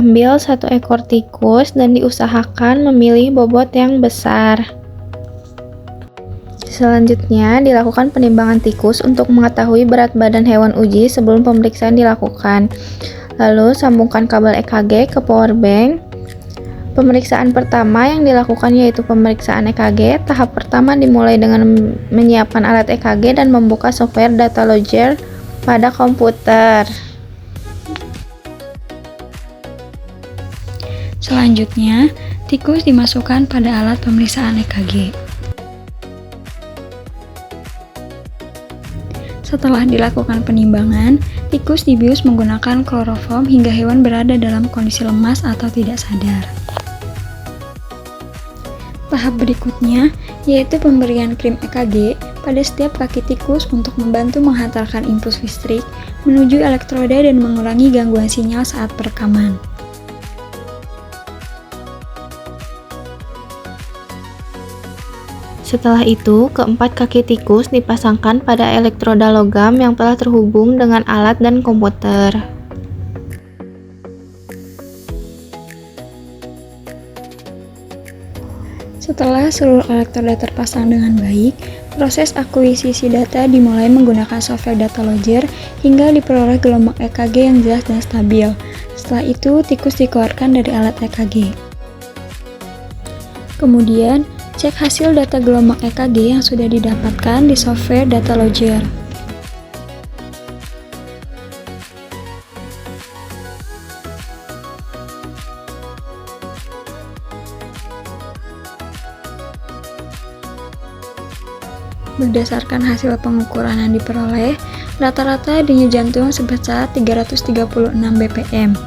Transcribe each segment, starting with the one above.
Ambil satu ekor tikus dan diusahakan memilih bobot yang besar. Selanjutnya, dilakukan penimbangan tikus untuk mengetahui berat badan hewan uji sebelum pemeriksaan dilakukan. Lalu, sambungkan kabel EKG ke power bank. Pemeriksaan pertama yang dilakukan yaitu pemeriksaan EKG. Tahap pertama dimulai dengan menyiapkan alat EKG dan membuka software data logger pada komputer. Selanjutnya, tikus dimasukkan pada alat pemeriksaan EKG. Setelah dilakukan penimbangan, tikus dibius menggunakan kloroform hingga hewan berada dalam kondisi lemas atau tidak sadar. Tahap berikutnya yaitu pemberian krim EKG pada setiap kaki tikus untuk membantu menghantarkan impuls listrik menuju elektroda dan mengurangi gangguan sinyal saat perekaman. Setelah itu, keempat kaki tikus dipasangkan pada elektroda logam yang telah terhubung dengan alat dan komputer. Setelah seluruh elektroda terpasang dengan baik, proses akuisisi data dimulai menggunakan software data logger hingga diperoleh gelombang EKG yang jelas dan stabil. Setelah itu, tikus dikeluarkan dari alat EKG. Kemudian, cek hasil data gelombang EKG yang sudah didapatkan di software data logger. Berdasarkan hasil pengukuran yang diperoleh, rata-rata denyut jantung sebesar 336 bpm.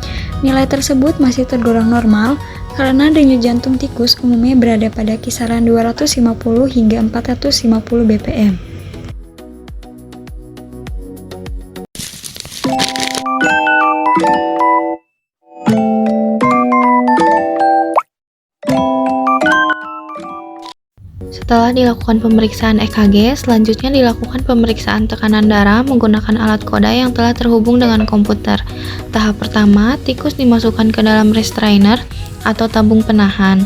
Nilai tersebut masih tergolong normal karena denyut jantung tikus umumnya berada pada kisaran 250 hingga 450 bpm. Setelah dilakukan pemeriksaan EKG, selanjutnya dilakukan pemeriksaan tekanan darah menggunakan alat koda yang telah terhubung dengan komputer. Tahap pertama, tikus dimasukkan ke dalam restrainer atau tabung penahan.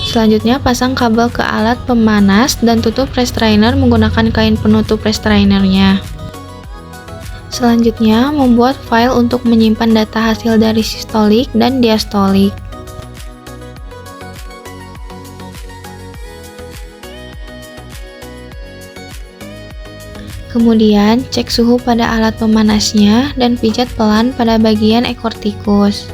Selanjutnya, pasang kabel ke alat pemanas dan tutup restrainer menggunakan kain penutup restrainernya. Selanjutnya, membuat file untuk menyimpan data hasil dari sistolik dan diastolik. Kemudian, cek suhu pada alat pemanasnya dan pijat pelan pada bagian ekor tikus.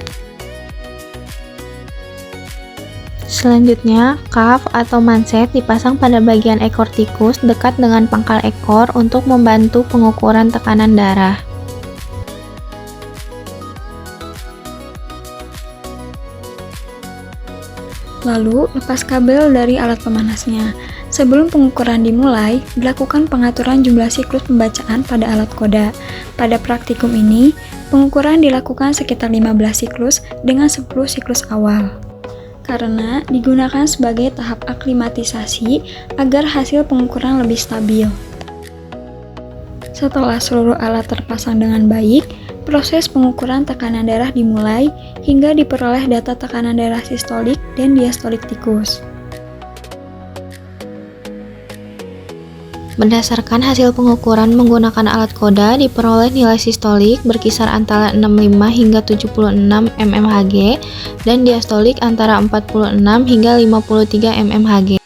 Selanjutnya, cuff atau manset dipasang pada bagian ekor tikus dekat dengan pangkal ekor untuk membantu pengukuran tekanan darah. Lalu, lepas kabel dari alat pemanasnya. Sebelum pengukuran dimulai, dilakukan pengaturan jumlah siklus pembacaan pada alat koda. Pada praktikum ini, pengukuran dilakukan sekitar 15 siklus dengan 10 siklus awal. Karena digunakan sebagai tahap aklimatisasi agar hasil pengukuran lebih stabil. Setelah seluruh alat terpasang dengan baik, proses pengukuran tekanan darah dimulai hingga diperoleh data tekanan darah sistolik dan diastolik tikus. Berdasarkan hasil pengukuran menggunakan alat koda, diperoleh nilai sistolik berkisar antara 65 hingga 76 mmHg dan diastolik antara 46 hingga 53 mmHg.